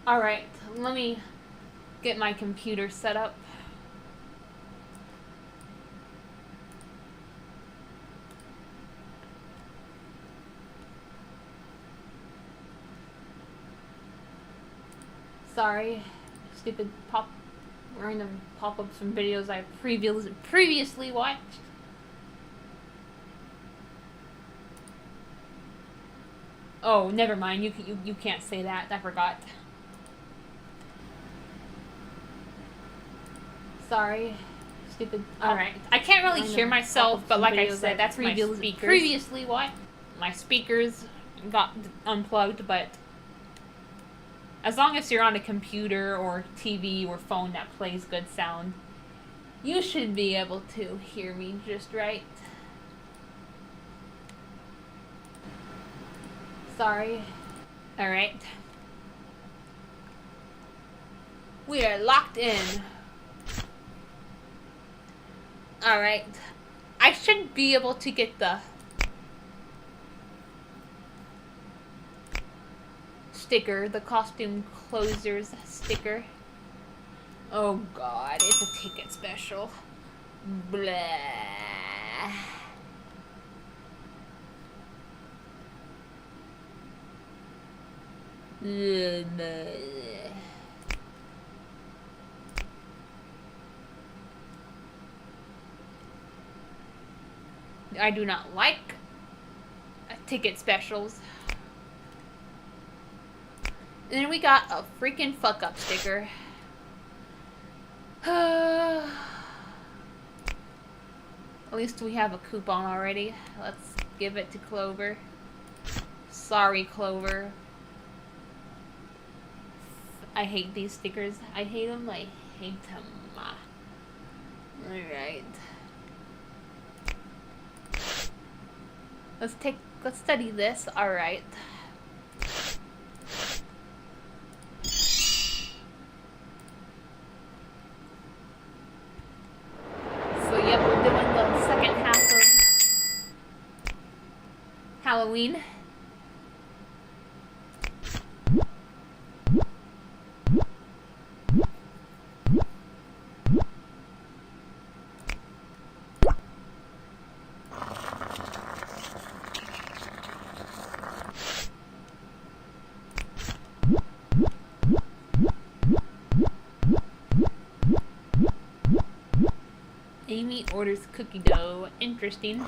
Alright, let me get my computer set up. Sorry, stupid random pop-ups from videos I previously watched. Oh, never mind. You can't say that. I forgot. Sorry, stupid. Alright, I can't really hear myself, but like I said, that's my speakers. Previously watched. My speakers got unplugged, but as long as you're on a computer or TV or phone that plays good sound, you should be able to hear me just right. Sorry. Alright. We are locked in. Alright. I should be able to get the sticker, the costume closers sticker. Oh god, it's a ticket special. Blah. I do not like ticket specials. And then we got a freaking fuck up sticker. At least we have a coupon already. Let's give it to Clover. Sorry, Clover. I hate these stickers. I hate them. I hate them. Alright. Let's study this. Alright. So yep, we're doing the second half of Halloween. Amy orders cookie dough. Interesting.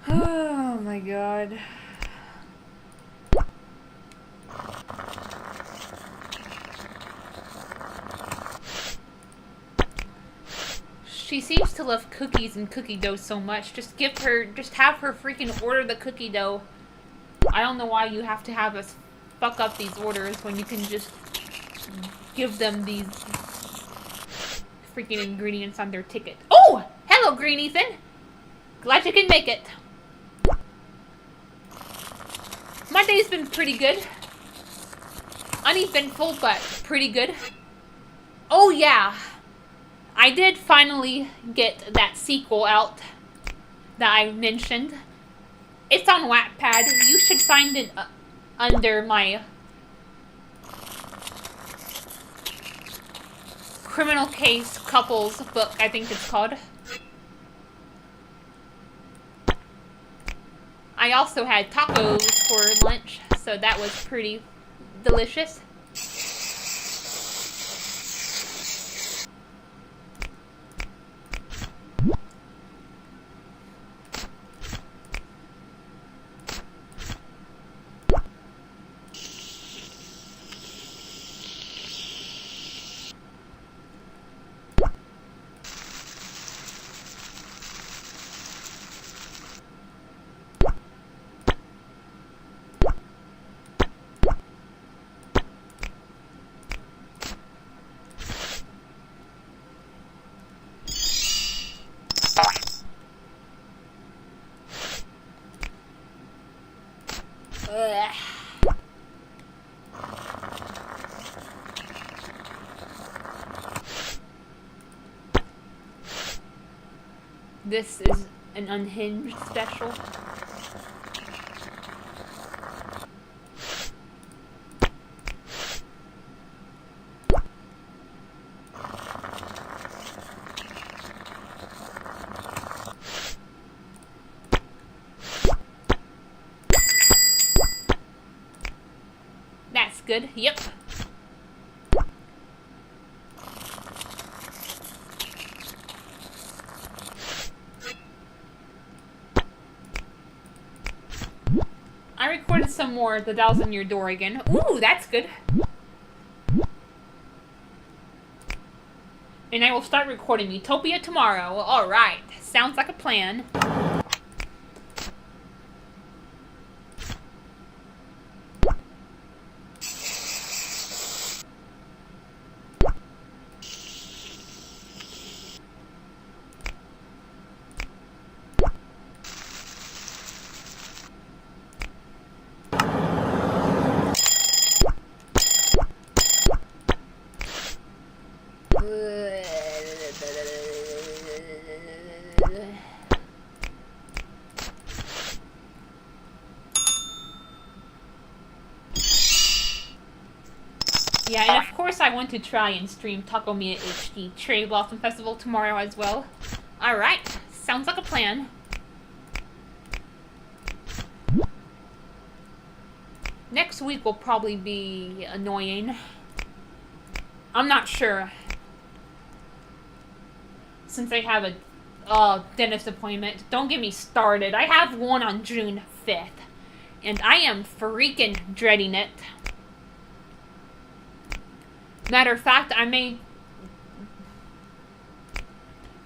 Oh my god. She seems to love cookies and cookie dough so much. Just have her freaking order the cookie dough. I don't know why you have to have us fuck up these orders when you can just give them these freaking ingredients on their ticket. Oh! Hello, Green Ethan! Glad you can make it. My day's been pretty good. Uneventful, but pretty good. Oh yeah, I did finally get that sequel out that I mentioned. It's on Wattpad. You should find it under my criminal case couples book, I think it's called. I also had tacos for lunch, so that was pretty delicious. This is an unhinged special. That's good. Yep. I recorded some more The Dolls in Your Door again. Ooh, that's good. And I will start recording Utopia tomorrow. Alright. Sounds like a plan. Yeah, and of course I want to try and stream Taco Mia HD Cherry Blossom Festival tomorrow as well. Alright, sounds like a plan. Next week will probably be annoying. I'm not sure. Since I have a dentist appointment. Don't get me started. I have one on June 5th. And I am freaking dreading it. Matter of fact, I may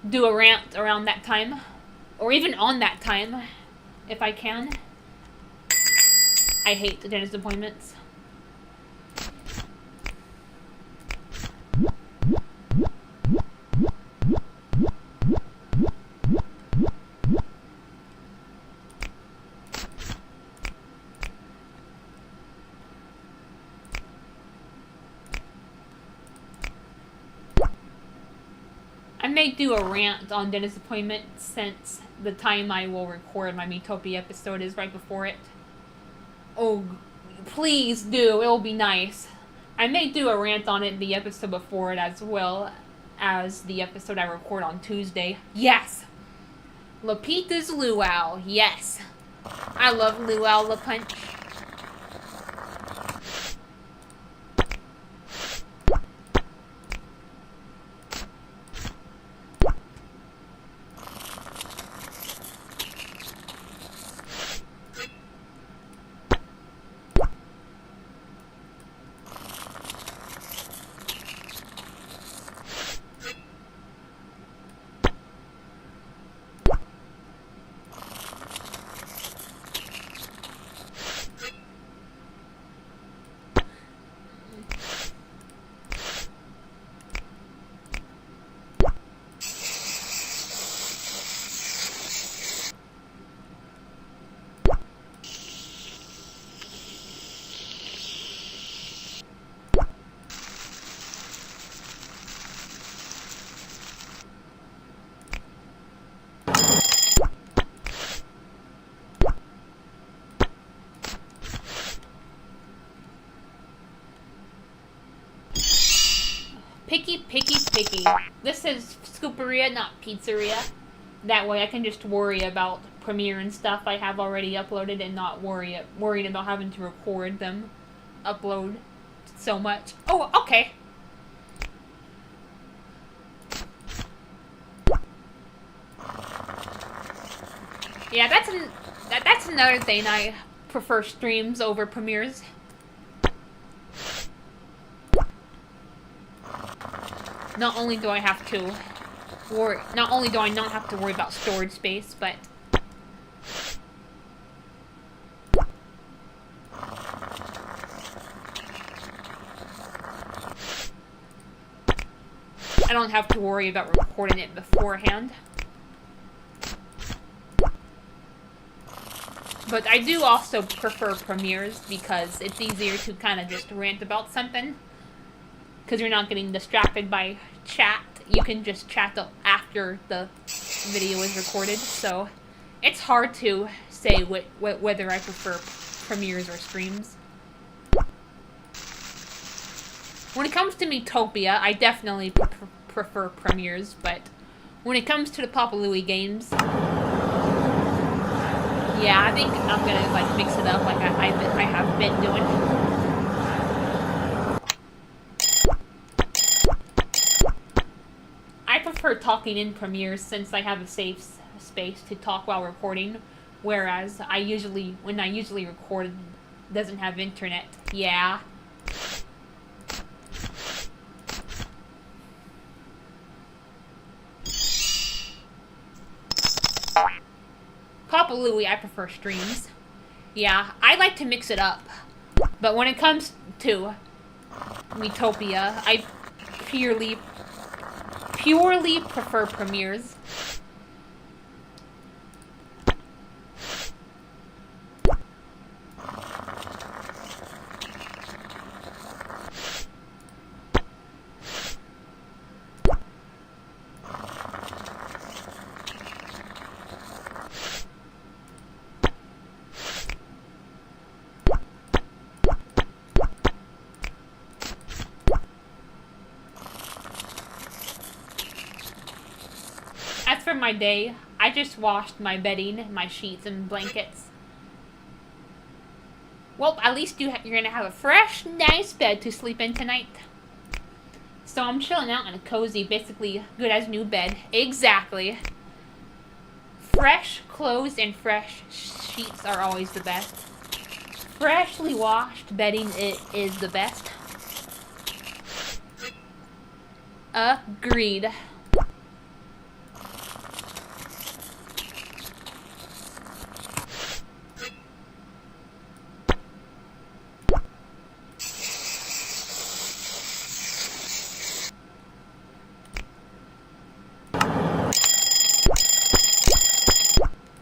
do a rant around that time. Or even on that time, if I can. I hate the dentist appointments. I may do a rant on dentist appointments since the time I will record my Metopia episode is right before it. Oh, please do. It'll be nice. I may do a rant on it the episode before it as well as the episode I record on Tuesday. Yes! Lupita's Luau. Yes. I love Luau La Punch. Picky, picky, picky. This is Scooperia, not Pizzeria. That way I can just worry about Premiere and stuff I have already uploaded and not worried about having to record them, upload so much. Oh, okay. Yeah, that's another thing. I prefer streams over premieres. Not only do I not have to worry about storage space, but I don't have to worry about recording it beforehand. But I do also prefer premieres because it's easier to kind of just rant about something. Because you're not getting distracted by chat. You can just chat after the video is recorded. So it's hard to say whether I prefer premieres or streams. When it comes to Miitopia, I definitely prefer premieres. But when it comes to the Papa Louie games, yeah, I think I'm gonna like mix it up like I have been doing. I prefer talking in premieres since I have a safe space to talk while recording, whereas when I usually record, it doesn't have internet. Yeah. Papa Louie, I prefer streams. Yeah, I like to mix it up. But when it comes to Miitopia, I purely prefer premieres. As for my day, I just washed my bedding, my sheets, and blankets. Well, at least you're gonna have a fresh, nice bed to sleep in tonight. So I'm chilling out in a cozy, basically good as new bed. Exactly. Fresh clothes and fresh sheets are always the best. Freshly washed bedding is the best. Agreed.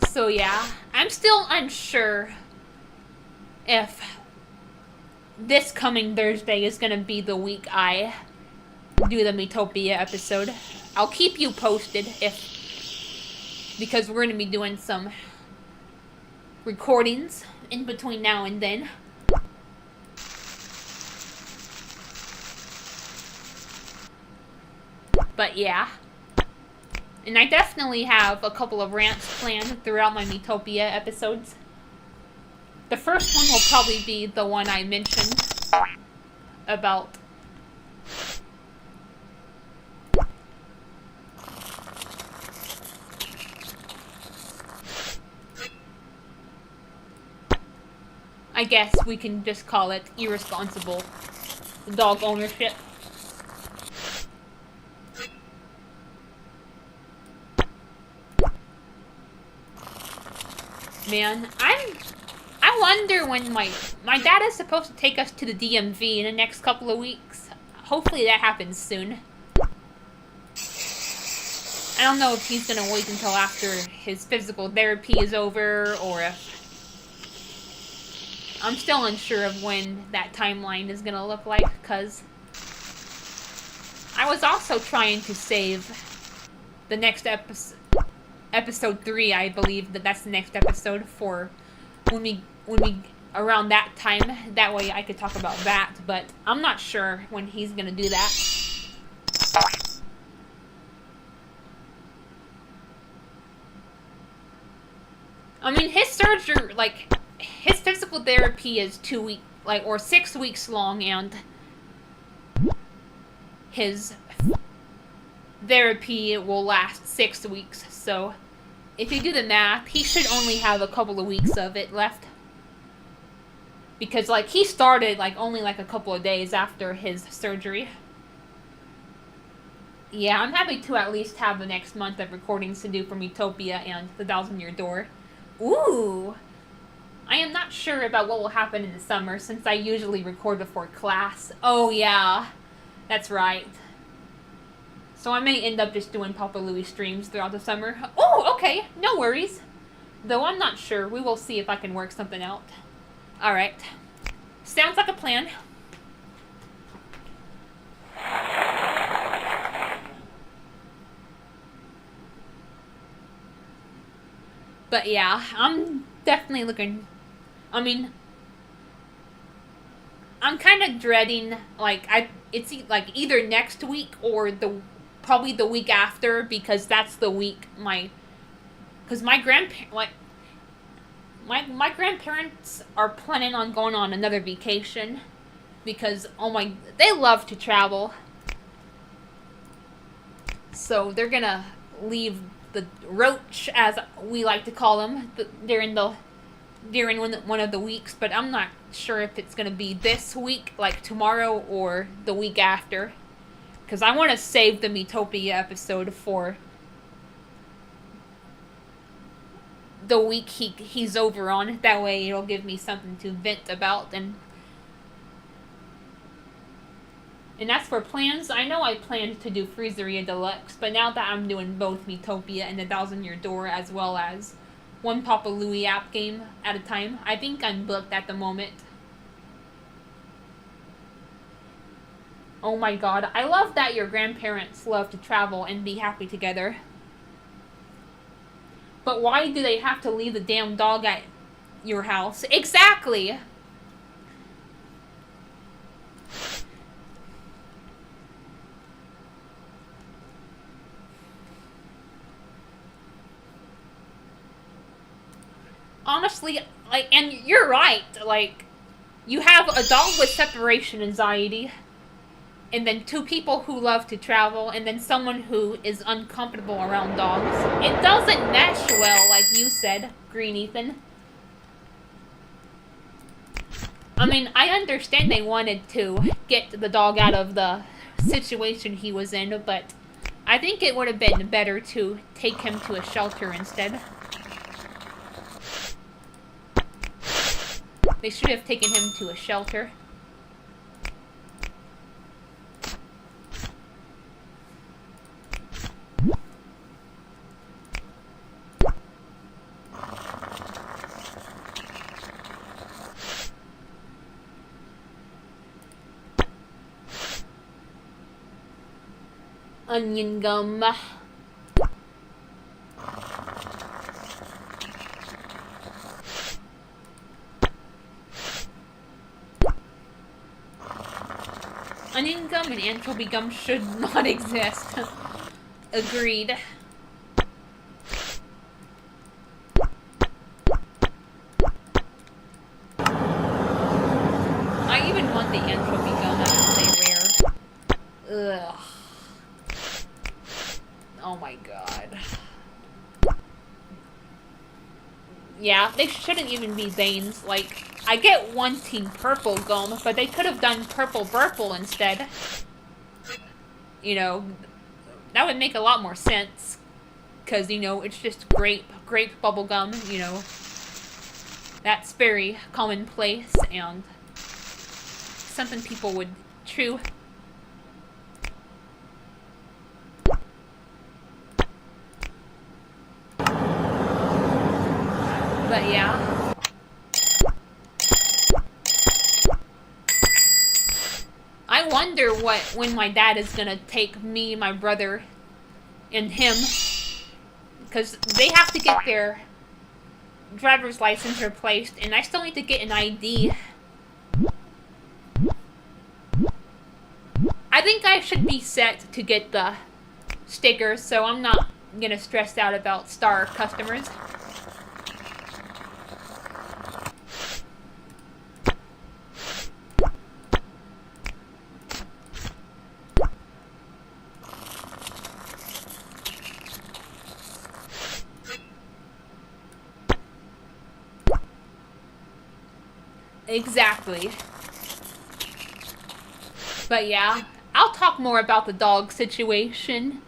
So yeah, I'm still unsure if this coming Thursday is gonna be the week I do the Miitopia episode. I'll keep you posted because we're gonna be doing some recordings in between now and then. But yeah. And I definitely have a couple of rants planned throughout my Miitopia episodes. The first one will probably be the one I mentioned about I guess we can just call it irresponsible dog ownership. Man, I wonder when my dad is supposed to take us to the DMV in the next couple of weeks. Hopefully that happens soon. I don't know if he's gonna wait until after his physical therapy is over, or if... I'm still unsure of when that timeline is gonna look like, because I was also trying to save the next episode 3, I believe that's the next episode for when we around that time. That way I could talk about that, but I'm not sure when he's gonna do that. I mean, his surgery, like, his physical therapy is 2 weeks, like, or 6 weeks long, and his therapy will last 6 weeks, so if you do the math, he should only have a couple of weeks of it left. Because, like, he started, like, only, like, a couple of days after his surgery. Yeah, I'm happy to at least have the next month of recordings to do for Utopia and The 1,000-Year Door. Ooh! I am not sure about what will happen in the summer, since I usually record before class. Oh, yeah. That's right. So I may end up just doing Papa Louie streams throughout the summer. Oh, okay. No worries. Though I'm not sure. We will see if I can work something out. Alright. Sounds like a plan. But yeah, I'm definitely looking... I mean... I'm kind of dreading, like, it's like either next week or probably the week after, because that's the week because my grandparents are planning on going on another vacation, because, they love to travel. So they're gonna leave the roach, as we like to call them, during one of the weeks, but I'm not sure if it's going to be this week, like tomorrow, or the week after. Because I want to save the Metopia episode for the week he's over on. That way it'll give me something to vent about. And as for plans, I know I planned to do Freezeria Deluxe, but now that I'm doing both Metopia and The 1,000-Year Door, as well as one Papa Louie app game at a time, I think I'm booked at the moment. Oh my god, I love that your grandparents love to travel and be happy together. But why do they have to leave the damn dog at your house? Exactly! Honestly, like, and you're right, like, you have a dog with separation anxiety, and then 2 people who love to travel, and then someone who is uncomfortable around dogs. It doesn't mesh well, like you said, Green Ethan. I mean, I understand they wanted to get the dog out of the situation he was in, but I think it would have been better to take him to a shelter instead. They should have taken him to a shelter. Onion gum. Onion gum and anchovy gum should not exist. Agreed. I even want the anchovy gum as a rare. Ugh. Oh my god. Yeah, they shouldn't even be Zanes. Like, I get wanting purple gum, but they could have done purple burple instead. You know, that would make a lot more sense. Because, you know, it's just grape bubble gum, you know. That's very commonplace and something people would chew. But yeah. I wonder when my dad is gonna take me, my brother, and him. because they have to get their driver's license replaced, and I still need to get an ID. I think I should be set to get the stickers, so I'm not gonna stress out about star customers. Exactly. But yeah, I'll talk more about the dog situation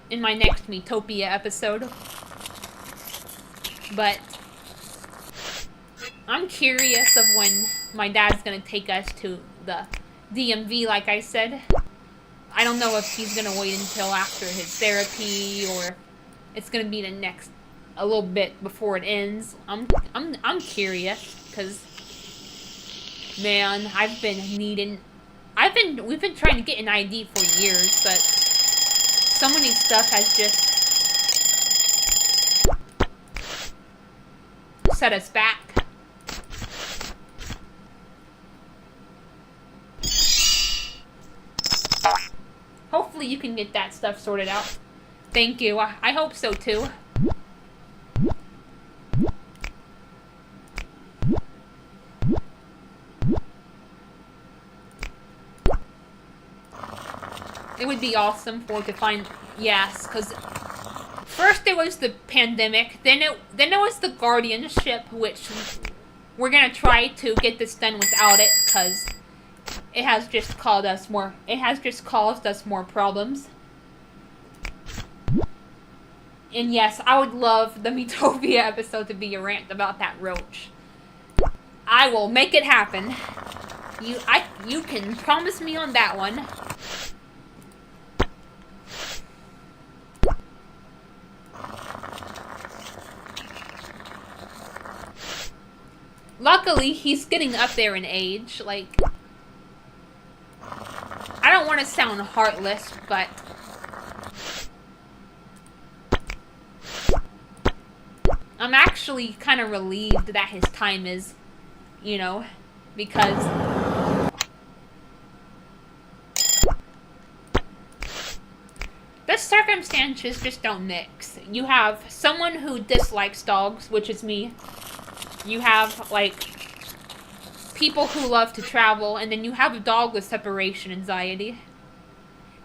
in my next Metopia episode. But I'm curious of when my dad's gonna take us to the DMV, like I said. I don't know if he's gonna wait until after his therapy or it's gonna be a little bit before it ends. I'm curious, because man, we've been trying to get an ID for years, but so many stuff has just set us back. Hopefully you can get that stuff sorted out. Thank you. I hope so too. It would be awesome for it to find, yes, because first it was the pandemic, then it was the guardianship, which we're gonna try to get this done without it, because it has just caused us more problems. And yes, I would love the Metopia episode to be a rant about that roach. I will make it happen. You can promise me on that one. Luckily, he's getting up there in age. Like, I don't want to sound heartless, but I'm actually kind of relieved that his time is, because the circumstances just don't mix. You have someone who dislikes dogs, which is me. You have, like, people who love to travel, and then you have a dog with separation anxiety.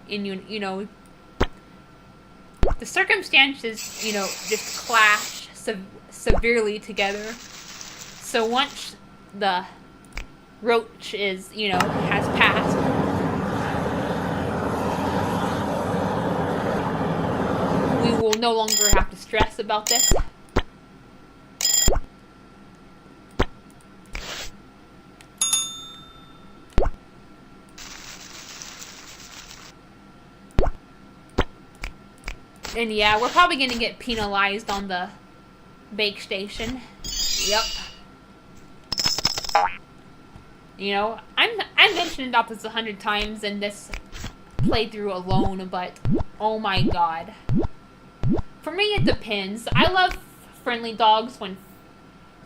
And, the circumstances, just clash severely together. So once the roach is, has passed, we will no longer have to stress about this. And yeah, we're probably going to get penalized on the bake station. Yep. I mentioned about this 100 times in this playthrough alone, but oh my god. For me, it depends. I love friendly dogs when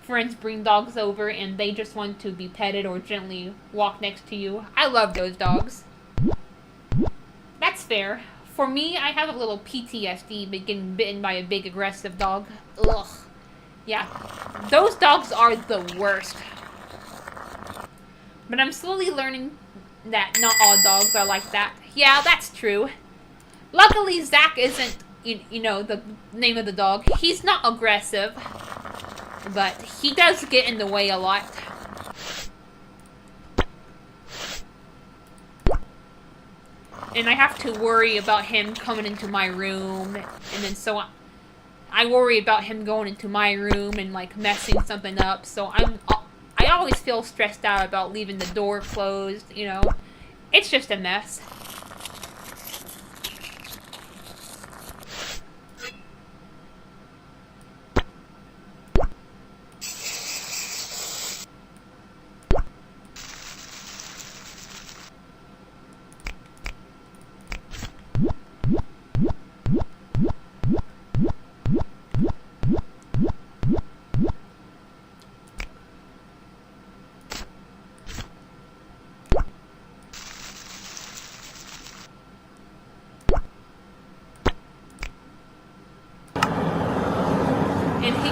friends bring dogs over and they just want to be petted or gently walk next to you. I love those dogs. That's fair. For me, I have a little PTSD getting bitten by a big aggressive dog. Ugh. Yeah. Those dogs are the worst. But I'm slowly learning that not all dogs are like that. Yeah, that's true. Luckily, Zach isn't, the name of the dog. He's not aggressive. But he does get in the way a lot. And I have to worry about him coming into my room, and then so I worry about him going into my room and like messing something up. So I always feel stressed out about leaving the door closed. It's just a mess.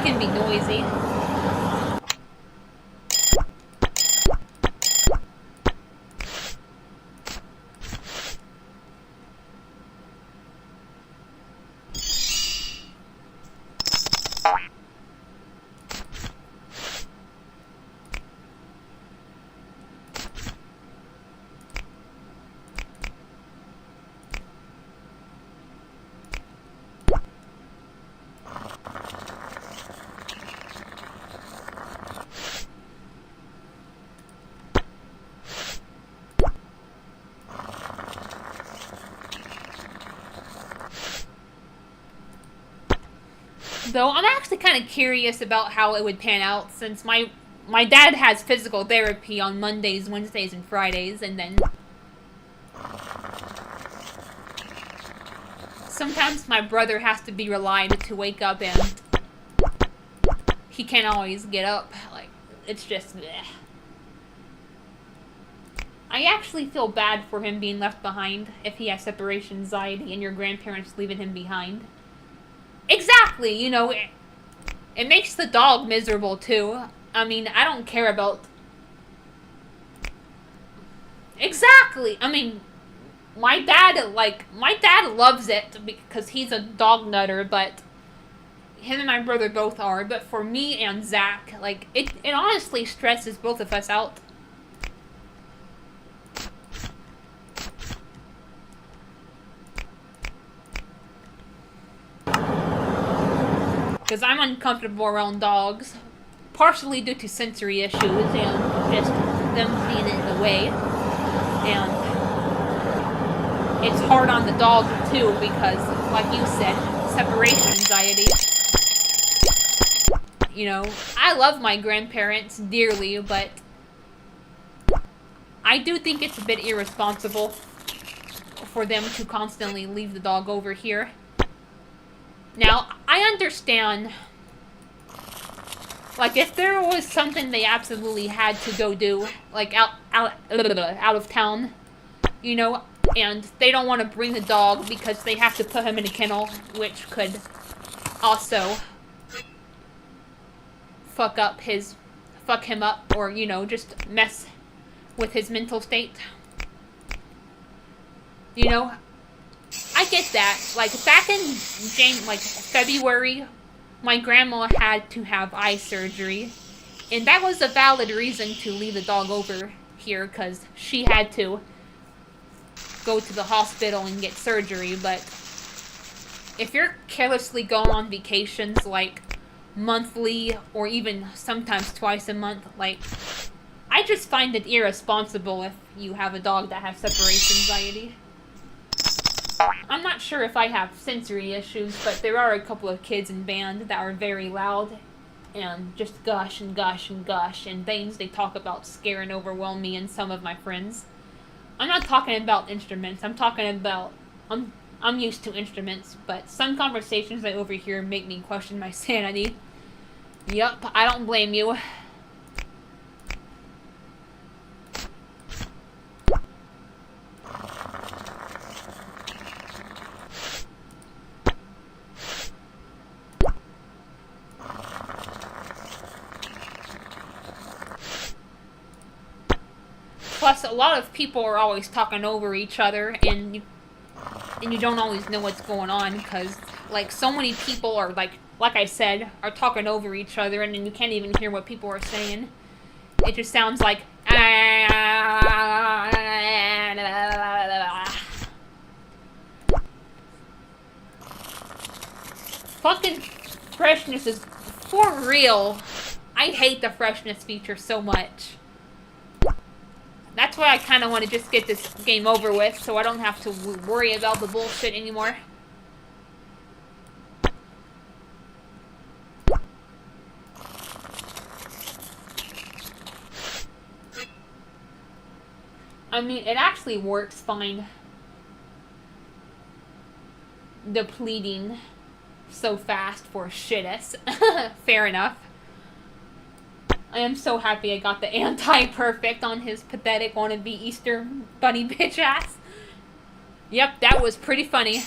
can be noisy. Though I'm actually kind of curious about how it would pan out, since my dad has physical therapy on Mondays, Wednesdays, and Fridays, and then sometimes my brother has to be relied to wake up, and he can't always get up. Like, it's just bleh. I actually feel bad for him being left behind if he has separation anxiety and your grandparents leaving him behind. Exactly, you know, it makes the dog miserable too. I mean, I don't care about... Exactly! I mean, my dad loves it because he's a dog nutter, but him and my brother both are. But for me and Zach, like, it honestly stresses both of us out. Because I'm uncomfortable around dogs, partially due to sensory issues and just them being in the way. And it's hard on the dog too because, like you said, separation anxiety. You know, I love my grandparents dearly, but I do think it's a bit irresponsible for them to constantly leave the dog over here. Now, I understand, like, if there was something they absolutely had to go do, like, out of town, you know, and they don't want to bring the dog because they have to put him in a kennel, which could also fuck him up, or, you know, just mess with his mental state. You know, I get that. Like, back in February, my grandma had to have eye surgery, and that was a valid reason to leave the dog over here, because she had to go to the hospital and get surgery. But if you're carelessly going on vacations, like, monthly, or even sometimes twice a month, like, I just find it irresponsible if you have a dog that has separation anxiety. I'm not sure if I have sensory issues, but there are a couple of kids in band that are very loud and just gush and gush and gush, and things they talk about scare and overwhelm me and some of my friends. I'm not talking about instruments. I'm talking about... I'm used to instruments, but some conversations I overhear make me question my sanity. Yup, I don't blame you. Plus, a lot of people are always talking over each other, and you don't always know what's going on, because, like, so many people are, like I said, are talking over each other, and then you can't even hear what people are saying. It just sounds like... Fucking freshness is for real. I hate the freshness feature so much. That's why I kind of want to just get this game over with, so I don't have to worry about the bullshit anymore. I mean, it actually works fine. Depleting so fast for shitus. Fair enough. I am so happy I got the anti-perfect on his pathetic wannabe Easter bunny bitch ass. Yep, that was pretty funny.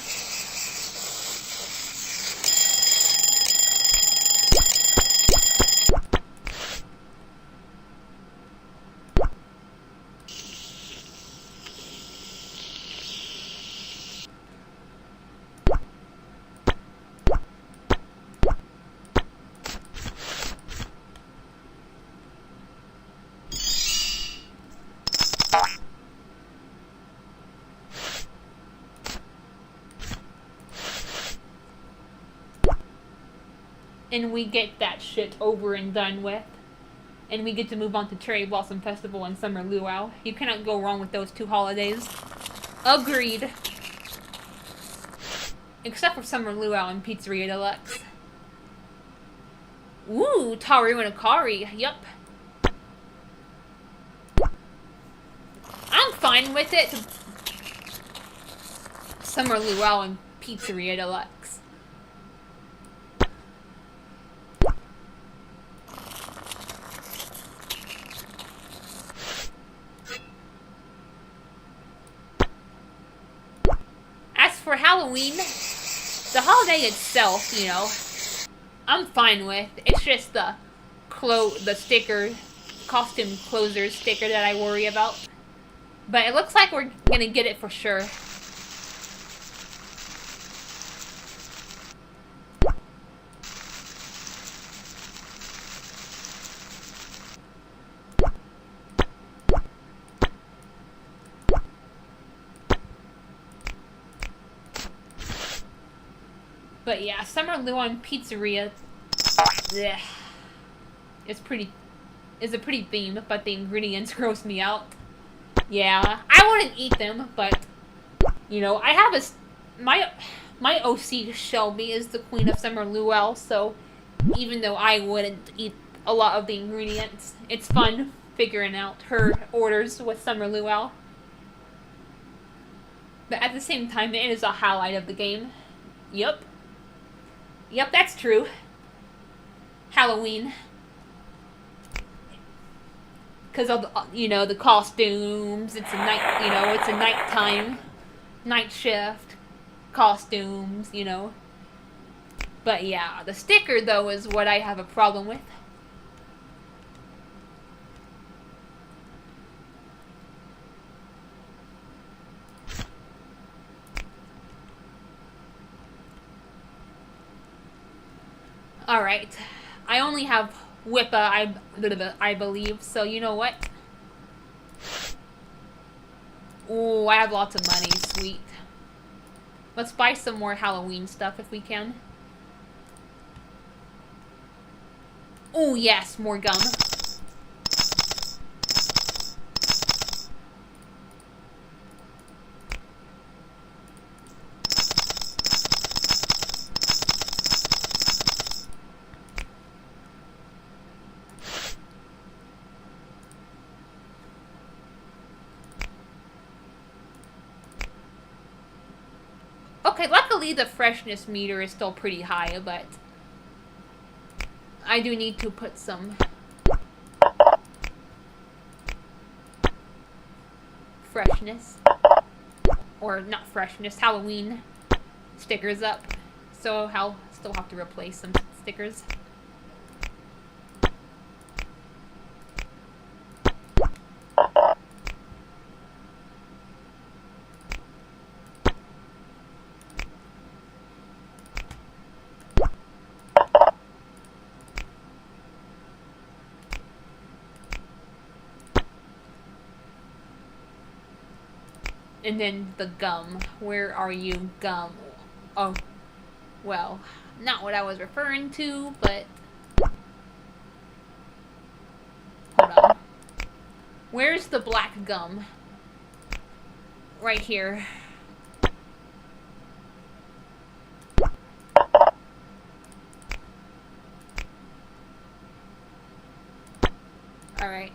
and we get that shit over and done with. And we get to move on to Cherry Blossom Festival and Summer Luau. You cannot go wrong with those two holidays. Agreed. Except for Summer Luau and Pizzeria Deluxe. Ooh, Taru and Akari. Yup. I'm fine with it. Summer Luau and Pizzeria Deluxe. As for Halloween, the holiday itself, you know, I'm fine with. It's just the sticker, costume closer sticker that I worry about. But it looks like we're gonna get it for sure. But yeah, Summer Luau Pizzeria, bleh, is a pretty theme, but the ingredients gross me out. Yeah, I wouldn't eat them, but you know, I have my OC Shelby is the queen of Summer Luau, so even though I wouldn't eat a lot of the ingredients, it's fun figuring out her orders with Summer Luau. But at the same time, it is a highlight of the game. Yup. Yep, that's true. Halloween. Because of the, you know, the costumes, it's a night, you know, it's a nighttime, night shift, costumes, you know. But yeah, the sticker, though, is what I have a problem with. Alright, I only have Whippa, I believe, so you know what? Ooh, I have lots of money, sweet. Let's buy some more Halloween stuff if we can. Ooh, yes, more gum. Okay, luckily the freshness meter is still pretty high, but I do need to put some freshness, or not freshness, Halloween stickers up, so I'll still have to replace some stickers. And then the gum. Where are you, gum? Oh, well, not what I was referring to, but hold on. Where's the black gum? Right here. Alright.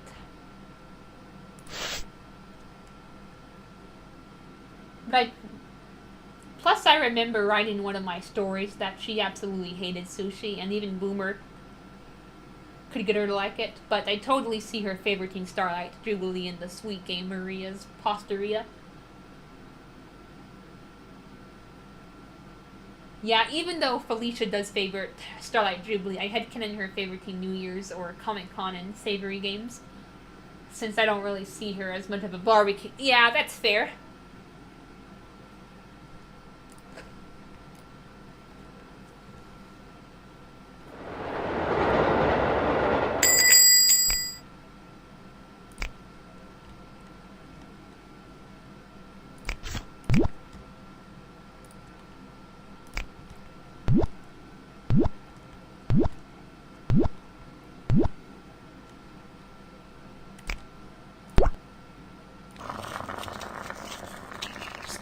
But plus I remember writing one of my stories that she absolutely hated sushi, and even Boomer could get her to like it, but I totally see her favoriting Starlight, Jubilee, and the sweet game Maria's Posteria. Yeah, even though Felicia does favorite Starlight Jubilee, I headcanon her favoriting New Year's or Comic-Con and Savory games, since I don't really see her as much of a barbecue. Yeah, that's fair.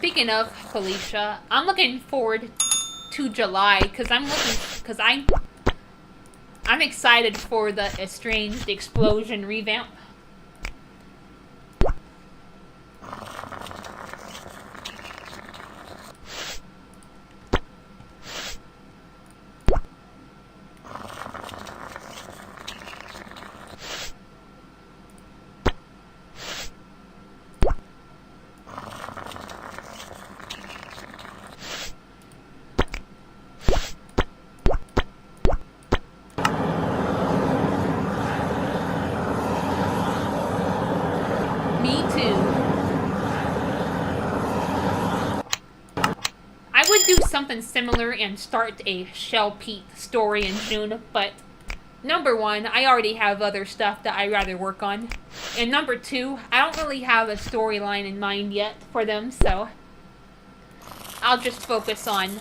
speaking of Felicia, I'm looking forward to July because I'm excited for the Estranged Explosion revamp. Something similar and start a Shell Pete story in June, but number one, I already have other stuff that I'd rather work on, and number two, I don't really have a storyline in mind yet for them, so I'll just focus on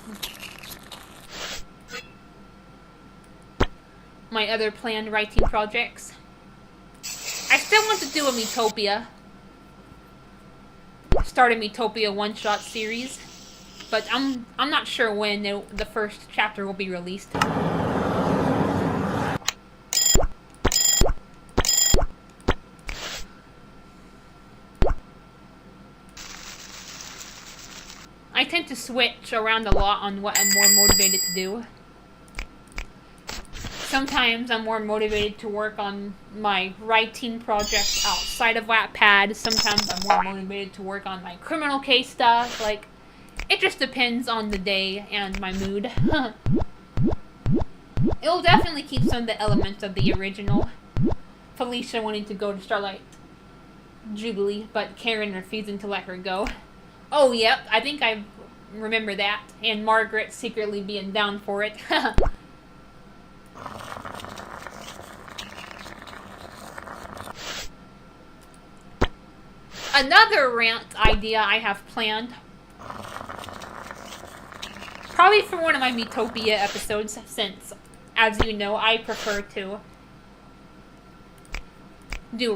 my other planned writing projects. I still want to do a Metopia, start a Metopia one-shot series. But I'm not sure when the first chapter will be released. I tend to switch around a lot on what I'm more motivated to do. Sometimes I'm more motivated to work on my writing projects outside of Wattpad. Sometimes I'm more motivated to work on my criminal case stuff. Like, it just depends on the day and my mood. It will definitely keep some of the elements of the original. Felicia wanting to go to Starlight Jubilee, but Karen refusing to let her go. Oh, yep, I think I remember that. And Margaret secretly being down for it. Another rant idea I have planned, probably for one of my Metopia episodes, since, as you know, I prefer to do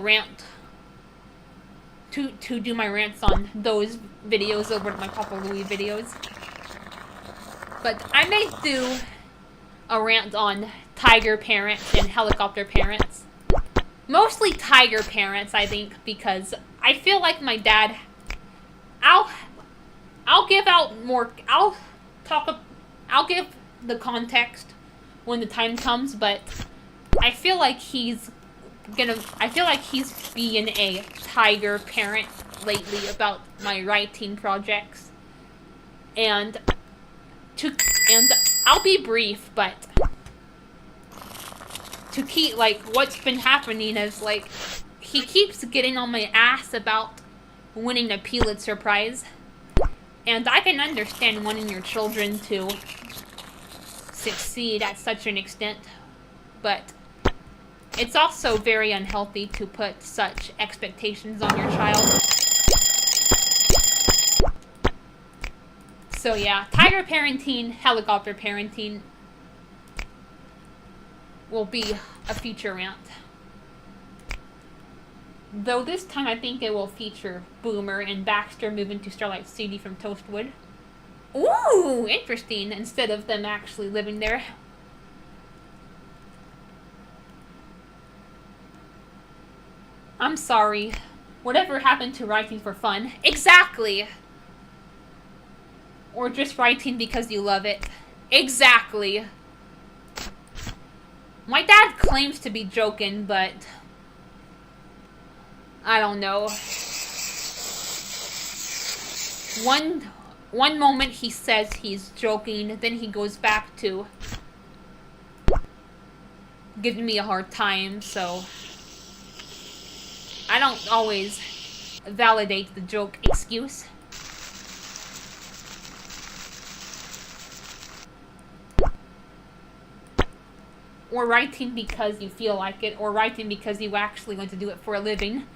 do my rants on those videos over my Papa Louie videos. But I may do a rant on tiger parents and helicopter parents. Mostly tiger parents, I think, because I feel like my dad, I'll give the context when the time comes, but I feel like he's being a tiger parent lately about my writing projects. And I'll be brief, but to keep, like, what's been happening is, like, he keeps getting on my ass about winning a Pulitzer Prize. And I can understand wanting your children to succeed at such an extent, but it's also very unhealthy to put such expectations on your child. So yeah, tiger parenting, helicopter parenting will be a future rant. Though this time I think it will feature Boomer and Baxter moving to Starlight City from Toastwood. Ooh, interesting, instead of them actually living there. I'm sorry. Whatever happened to writing for fun? Exactly! Or just writing because you love it? Exactly. My dad claims to be joking, but I don't know. One moment he says he's joking, then he goes back to giving me a hard time, so I don't always validate the joke excuse. Or writing because you feel like it, or writing because you actually want to do it for a living.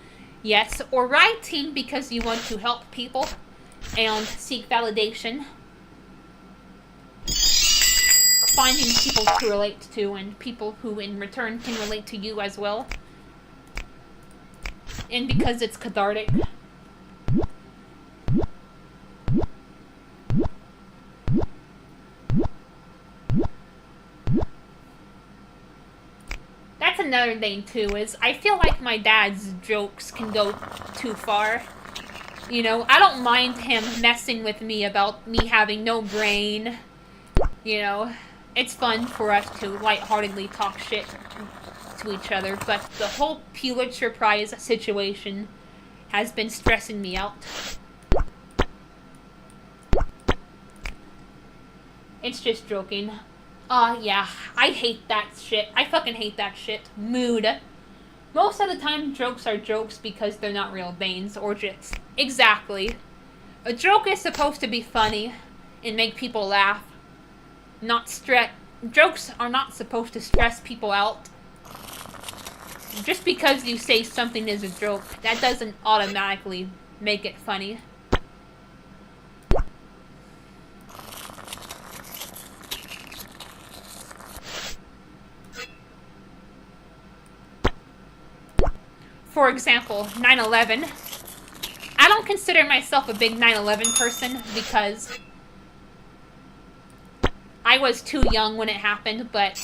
Yes, or writing because you want to help people and seek validation. Finding people to relate to, and people who in return can relate to you as well. And because it's cathartic. another thing, too, is I feel like my dad's jokes can go too far. You know, I don't mind him messing with me about me having no brain. You know, it's fun for us to lightheartedly talk shit to each other, but the whole Pulitzer Prize situation has been stressing me out. It's just joking. Yeah, I hate that shit. I fucking hate that shit. Mood. Most of the time, jokes are jokes because they're not real things, or just... Exactly. A joke is supposed to be funny and make people laugh. Not stress. Jokes are not supposed to stress people out. Just because you say something is a joke, that doesn't automatically make it funny. For example, 9/11. I don't consider myself a big 9/11 person because I was too young when it happened, but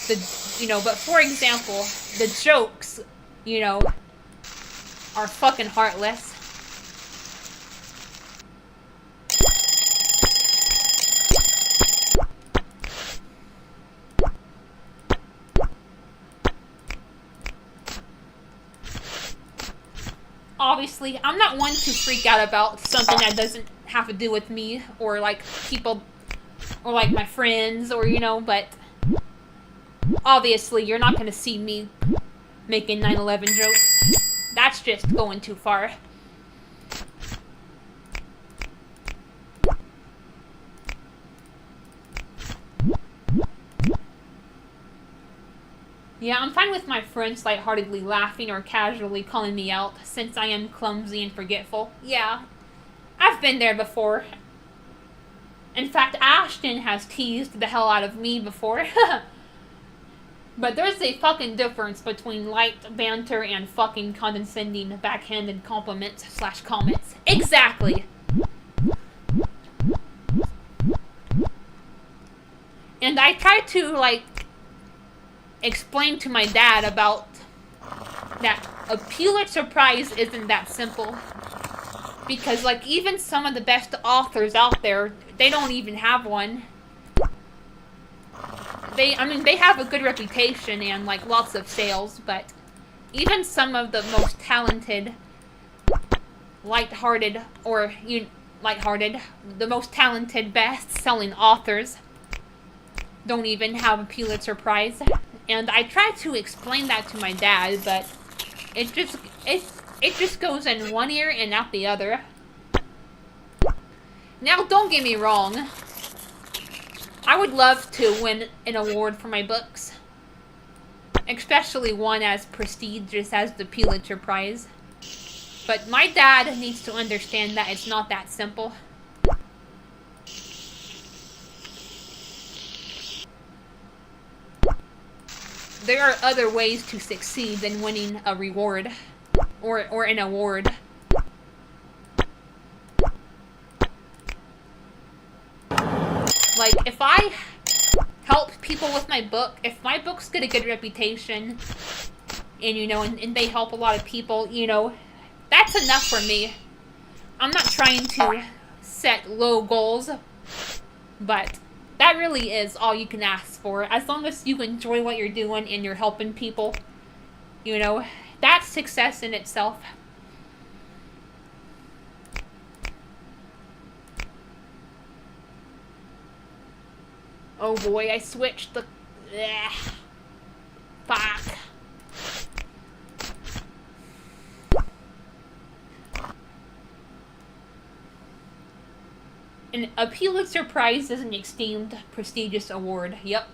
but for example, the jokes, are fucking heartless. Obviously, I'm not one to freak out about something that doesn't have to do with me, or like people, or like my friends, or but obviously you're not gonna see me making 9/11 jokes. That's just going too far. Yeah, I'm fine with my friends lightheartedly laughing or casually calling me out, since I am clumsy and forgetful. Yeah, I've been there before. In fact, Ashton has teased the hell out of me before. But there's a fucking difference between light banter and fucking condescending backhanded compliments / comments. Exactly! And I try to, explain to my dad about that a Pulitzer Prize isn't that simple. Because, even some of the best authors out there, they don't even have one. They have a good reputation and, lots of sales, but even some of the most talented, the most talented best-selling authors don't even have a Pulitzer Prize. And I try to explain that to my dad, but it just goes in one ear and out the other. Now, don't get me wrong. I would love to win an award for my books. Especially one as prestigious as the Pulitzer Prize. But my dad needs to understand that it's not that simple. There are other ways to succeed than winning a reward. Or an award. If I help people with my book, if my books get a good reputation, and, and they help a lot of people, that's enough for me. I'm not trying to set low goals, but that really is all you can ask for. As long as you enjoy what you're doing and you're helping people, that's success in itself. Oh boy, I switched the... Fuck. And a Pulitzer Prize is an esteemed, prestigious award. Yep.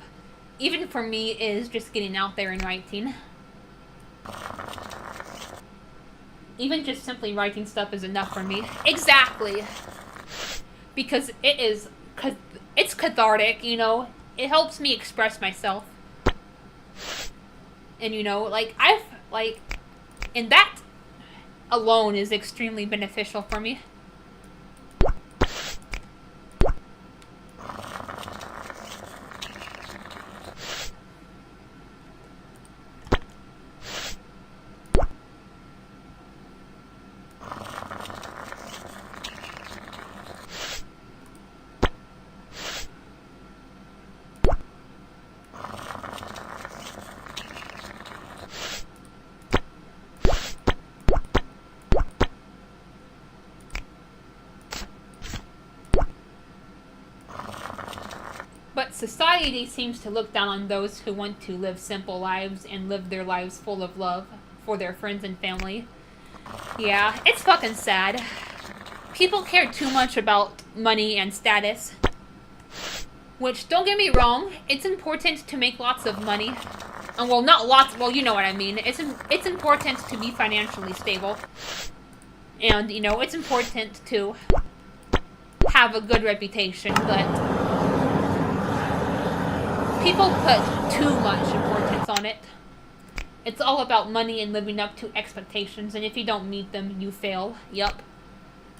Even for me, it is just getting out there and writing. Even just simply writing stuff is enough for me. Exactly. Because it's cathartic, It helps me express myself. And, and that alone is extremely beneficial for me. society seems to look down on those who want to live simple lives and live their lives full of love for their friends and family. Yeah, it's fucking sad. People care too much about money and status. Which, don't get me wrong, it's important to make lots of money. Well, not lots, well, you know what I mean. It's important to be financially stable. And, you know, it's important to have a good reputation, but people put too much importance on it. It's all about money and living up to expectations, and if you don't meet them, you fail. Yup.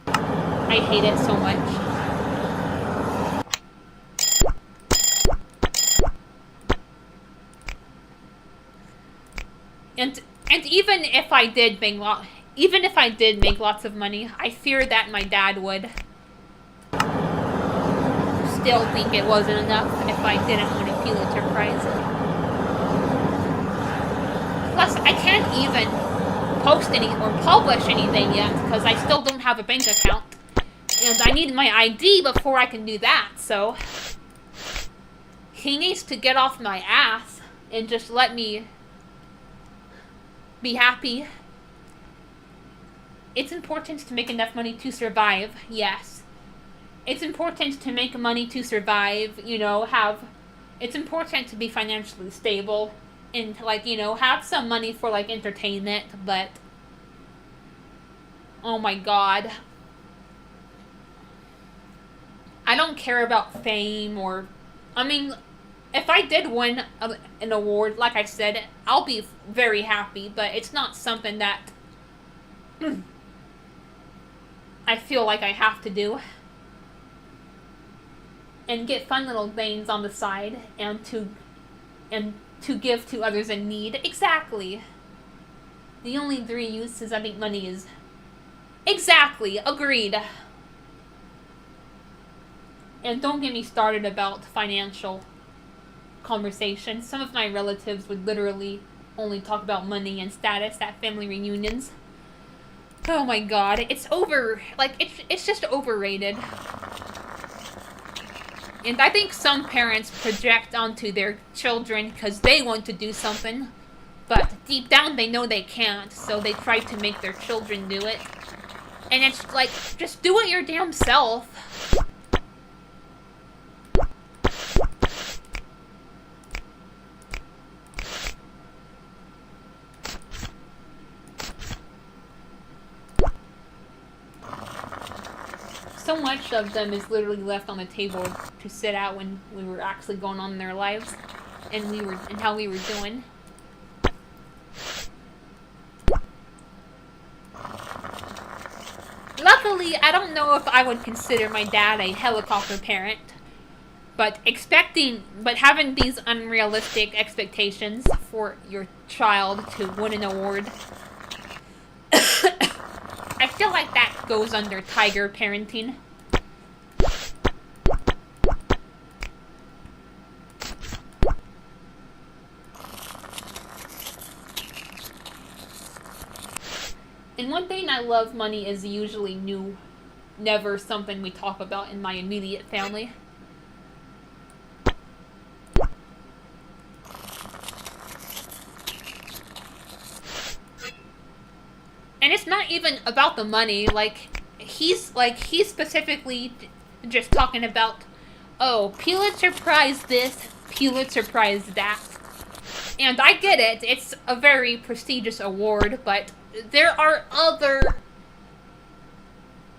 I hate it so much. And even if I did make lots of money, I fear that my dad would still think it wasn't enough if I didn't win a Pulitzer Prize. Plus, I can't even post any or publish anything yet because I still don't have a bank account. And I need my ID before I can do that, so he needs to get off my ass and just let me be happy. It's important to make enough money to survive, yes. It's important to make money to survive, you know, it's important to be financially stable and to, like, you know, have some money for, like, entertainment, but oh my god. I don't care about fame or, I mean, if I did win an award, like I said, I'll be very happy, but it's not something that I feel like I have to do. And get fun little things on the side and to give to others in need. Exactly. The only three uses I think money is. Exactly. Agreed. And don't get me started about financial conversations. Some of my relatives would literally only talk about money and status at family reunions. Oh my god, it's just overrated. And I think some parents project onto their children because they want to do something, but deep down they know they can't, so they try to make their children do it. And it's like, just do it your damn self. So much of them is literally left on the table to sit out when we were actually going on in their lives and how we were doing. Luckily, I don't know if I would consider my dad a helicopter parent, but having these unrealistic expectations for your child to win an award, I feel like that goes under tiger parenting. And one thing I love money is usually never something we talk about in my immediate family. And it's not even about the money, he's specifically just talking about, oh, Pulitzer Prize this, Pulitzer Prize that. And I get it, it's a very prestigious award, but there are other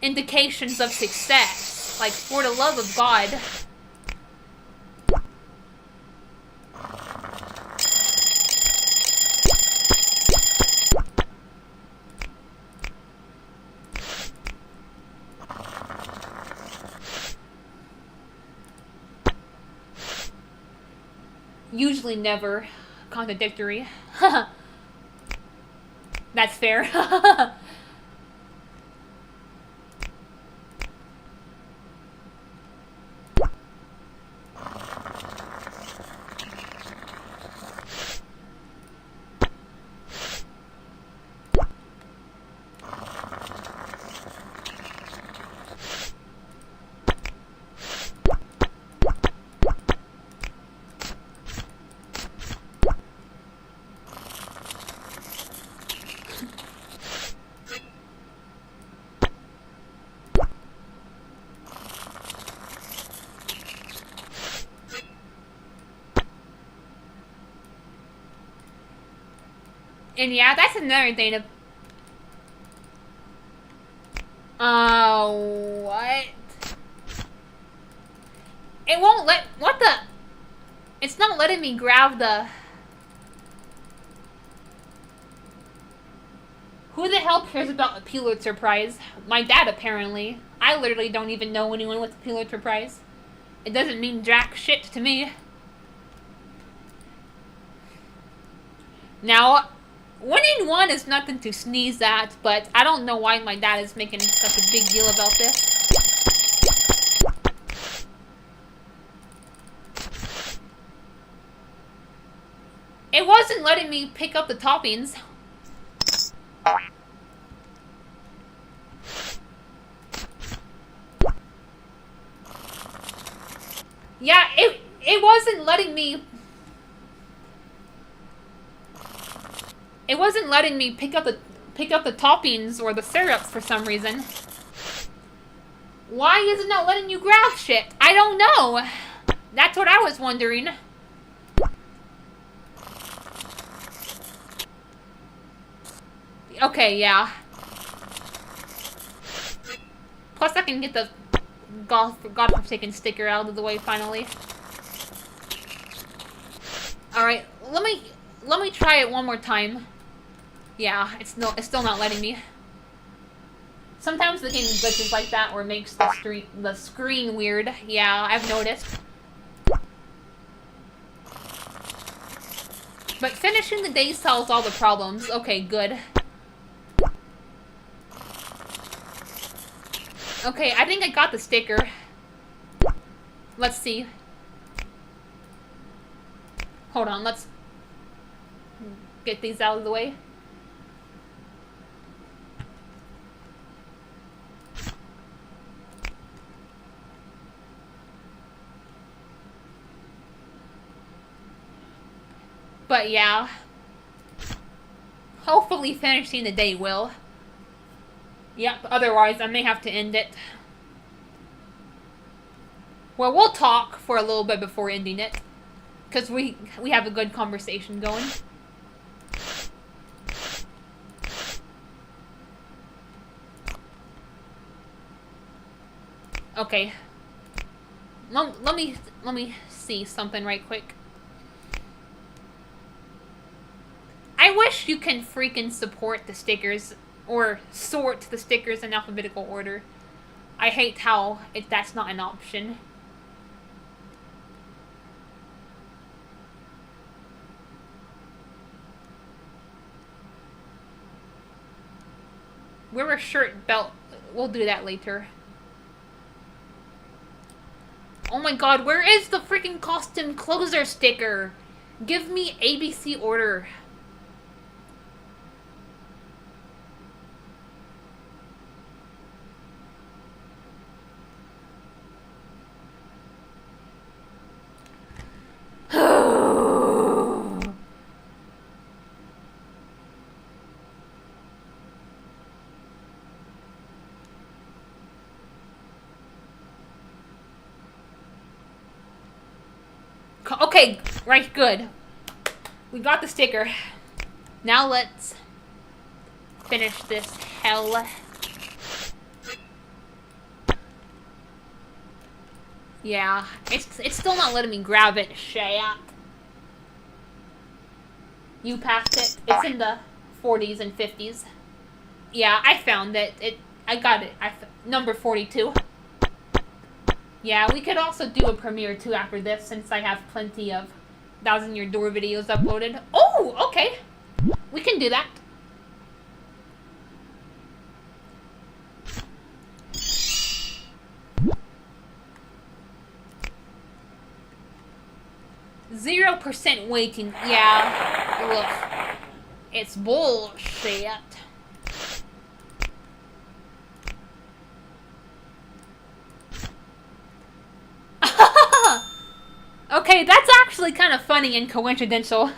indications of success. Like, for the love of God. Usually never contradictory. That's fair. And yeah, that's another thing. What? It won't let... What the... It's not letting me grab the... Who the hell cares about a Pulitzer Prize? My dad, apparently. I literally don't even know anyone with a Pulitzer Prize. It doesn't mean jack shit to me. Now, winning one is nothing to sneeze at, but I don't know why my dad is making such a big deal about this. It wasn't letting me pick up the toppings. Yeah, it wasn't letting me... It wasn't letting me pick up the toppings or the syrups for some reason. Why is it not letting you grab shit? I don't know. That's what I was wondering. Okay, yeah. Plus I can get the godforsaken sticker out of the way finally. Alright, let me try it one more time. Yeah, it's still not letting me. Sometimes the game glitches like that or makes the screen weird. Yeah, I've noticed. But finishing the day solves all the problems. Okay, good. Okay, I think I got the sticker. Let's see. Hold on, let's get these out of the way. But yeah. Hopefully finishing the day will. Yep, otherwise I may have to end it. Well, we'll talk for a little bit before ending it. Because we have a good conversation going. Okay. Let me see something right quick. I wish you can freaking support the stickers or sort the stickers in alphabetical order. I hate how that's not an option. Wear a shirt belt. We'll do that later. Oh my god, where is the freaking costume closer sticker? Give me ABC order. Okay, right, good. We got the sticker. Now let's finish this hell. Yeah, it's still not letting me grab it, shit. You passed it. It's in the 40s and 50s. Yeah, I found it. I got it. Number 42. Yeah, we could also do a premiere too after this, since I have plenty of 1,000-Year Door videos uploaded. Oh, okay. We can do that. %, waiting. Yeah. Look. It's bullshit. Okay, that's actually kind of funny and coincidental.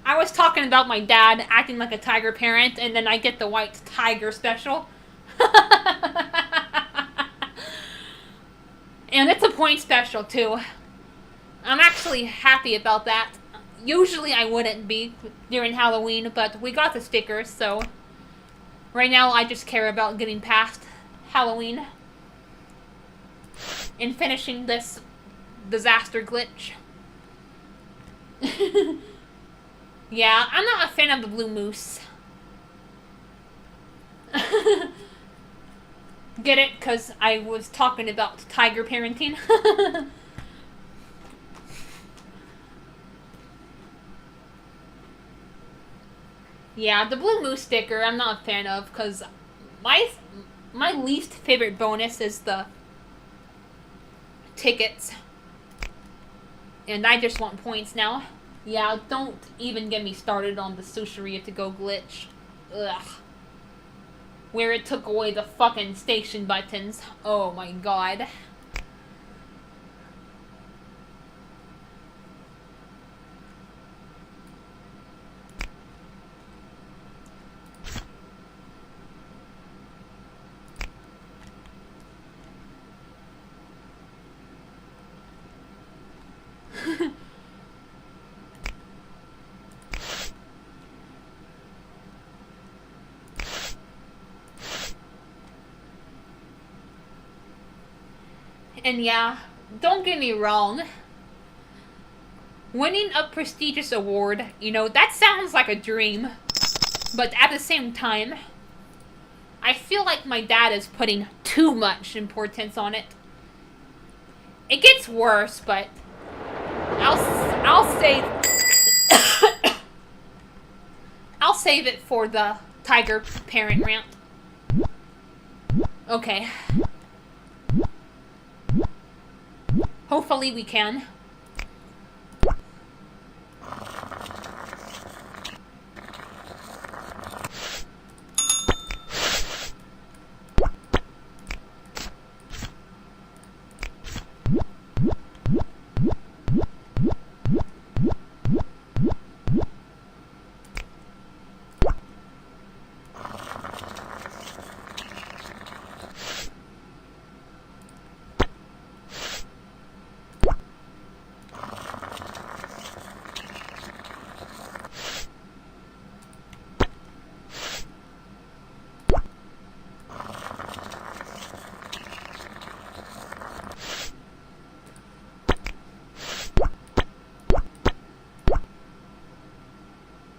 I was talking about my dad acting like a tiger parent, and then I get the white tiger special. And it's a point special, too. I'm actually happy about that. Usually I wouldn't be during Halloween, but we got the stickers, so right now I just care about getting past Halloween and finishing this disaster glitch. Yeah, I'm not a fan of the blue moose. Get it? Because I was talking about tiger parenting. Yeah, the blue moose sticker I'm not a fan of, because my least favorite bonus is the tickets. And I just want points now. Yeah, don't even get me started on the Scooperia to go glitch. Ugh. Where it took away the fucking station buttons. Oh my god. And yeah, don't get me wrong. Winning a prestigious award, you know, that sounds like a dream. But at the same time, I feel like my dad is putting too much importance on it. It gets worse, but I'll save I'll save it for the tiger parent rant. Okay. Hopefully we can.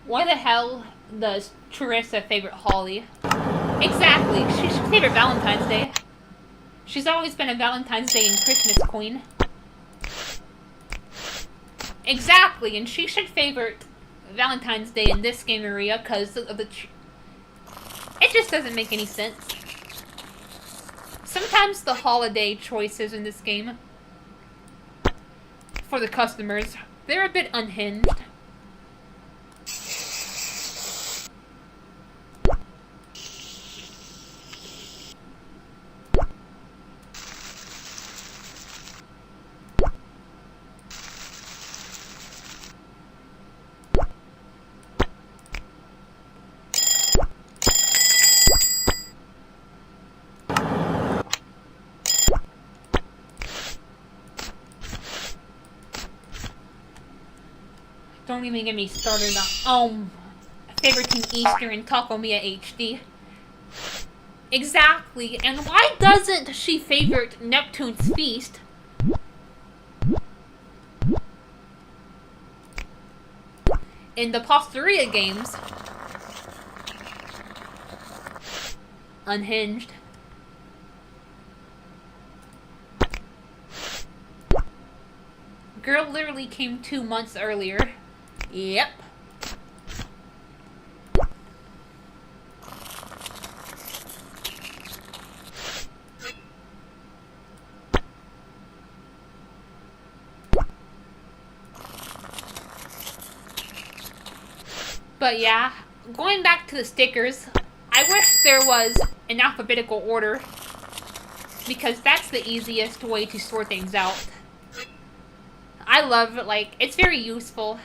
Why the hell does Teresa favorite Holly? Exactly, she should favorite Valentine's Day. She's always been a Valentine's Day and Christmas queen. Exactly, and she should favorite Valentine's Day in this game area because of the... It just doesn't make any sense. Sometimes the holiday choices in this game for the customers, they're a bit unhinged. Don't even get me started on, favoriting Easter and Taco Mia HD. Exactly, and why doesn't she favorite Neptune's Feast? In the Posteria games, unhinged. Girl literally came 2 months earlier. Yep. But yeah, going back to the stickers, I wish there was an alphabetical order, because that's the easiest way to sort things out. I love it, like, it's very useful.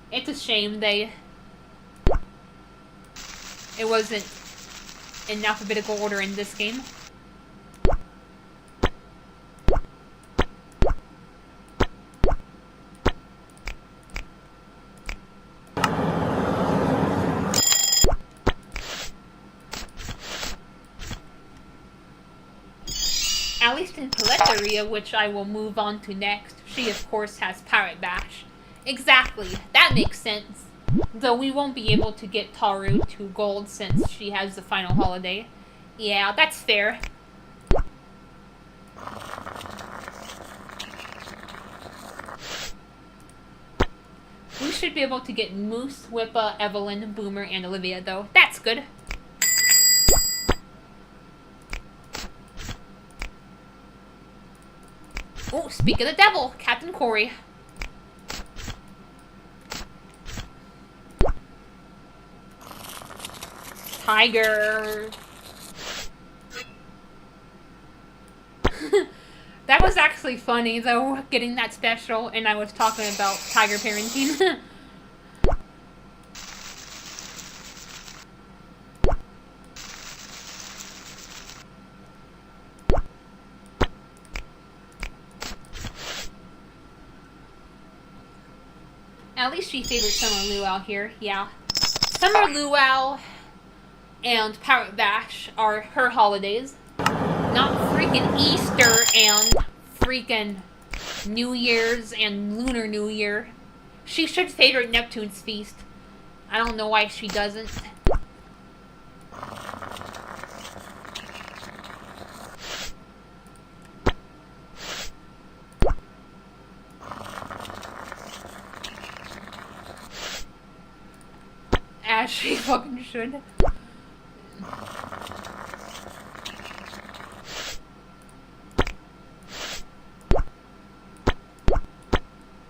It's a shame it wasn't in alphabetical order in this game. At least in Scooperia, which I will move on to next, she of course has Pirate Bash. Exactly, that makes sense. Though we won't be able to get Taru to gold since she has the final holiday. Yeah, that's fair. We should be able to get Moose, Whippa, Evelyn, Boomer, and Olivia though. That's good. Oh, speak of the devil, Captain Corey. Tiger. That was actually funny, though, getting that special, and I was talking about tiger parenting. At least she favored Summer Luau here, yeah. Summer Luau and Pirate Bash are her holidays. Not freaking Easter and freaking New Year's and Lunar New Year. She should favor Neptune's feast. I don't know why she doesn't. As she fucking should.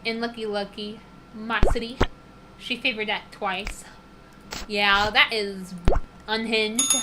In Lucky Matsuri, she favored that twice. Yeah, that is unhinged.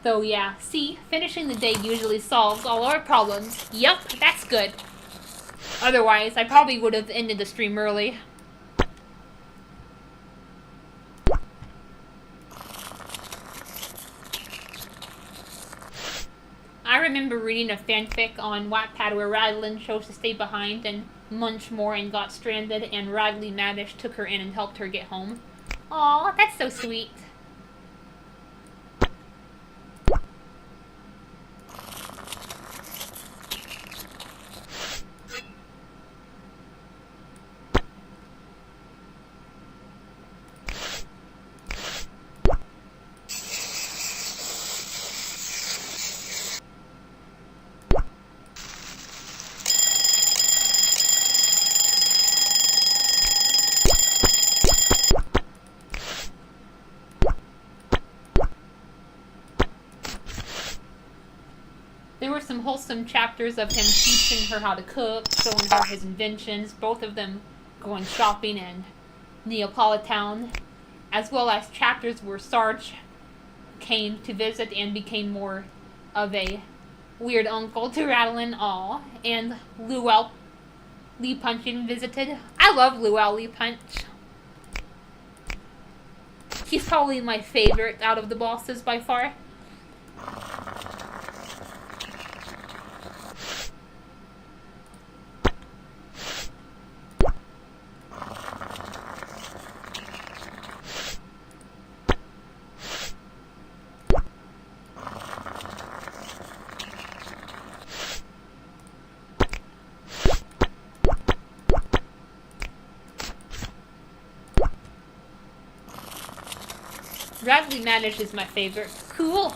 So yeah, see, finishing the day usually solves all our problems. Yup, that's good. Otherwise, I probably would have ended the stream early. I remember reading a fanfic on Wattpad where Radeline chose to stay behind and munch more and got stranded, and Radley Madish took her in and helped her get home. Aw, that's so sweet. There were some wholesome chapters of him teaching her how to cook, showing her his inventions, both of them going shopping in Neapolitan, as well as chapters where Sarge came to visit and became more of a weird uncle to Radeline, and Luau Lee Punching visited. I love Luau Lee Punch. He's probably my favorite out of the bosses by far. Bradley Manish is my favorite. Cool.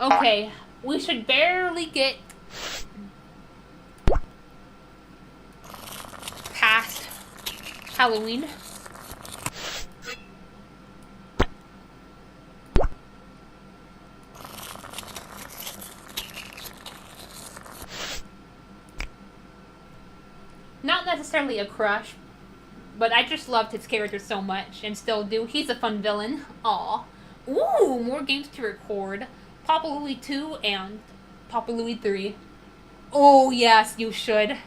Okay, we should barely get past Halloween. Not necessarily a crush, but I just loved his character so much, and still do. He's a fun villain. Aw. Ooh, more games to record. Papa Louie 2 and Papa Louie 3. Oh, yes, you should.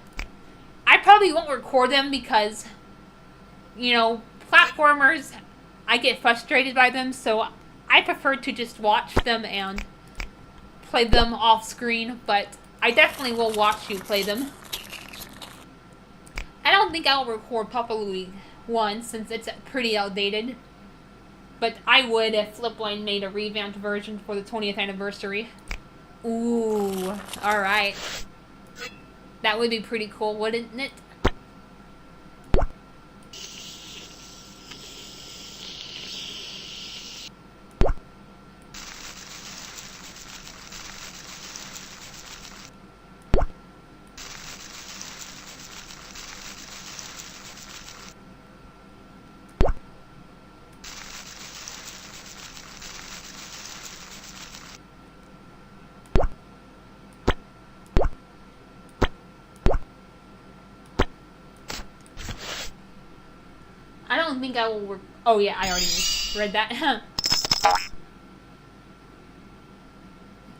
I probably won't record them because, you know, platformers, I get frustrated by them, so I prefer to just watch them and play them off screen, but I definitely will watch you play them. I don't think I'll record Papa Louie 1 since it's pretty outdated. But I would if Flipline made a revamped version for the 20th anniversary. Ooh, alright. That would be pretty cool, wouldn't it? I don't think I will oh yeah, I already read that.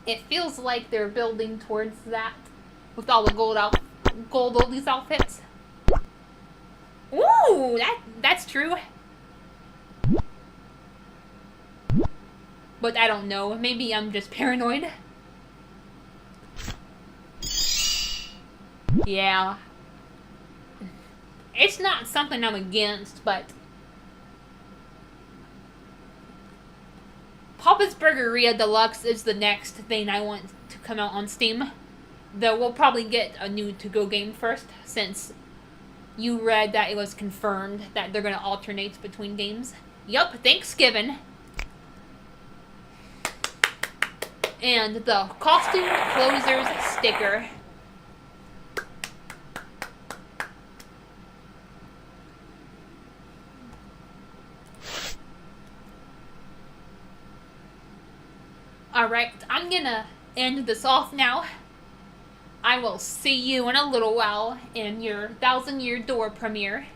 It feels like they're building towards that with all the gold oldies outfits. Ooh, that's true. But I don't know. Maybe I'm just paranoid. Yeah. It's not something I'm against, but Papa's Burgeria Deluxe is the next thing I want to come out on Steam. Though we'll probably get a new to-go game first, since you read that it was confirmed that they're going to alternate between games. Yup, Thanksgiving. And the Costume Closers sticker. Alright, I'm gonna end this off now. I will see you in a little while in your 1,000-Year Door premiere.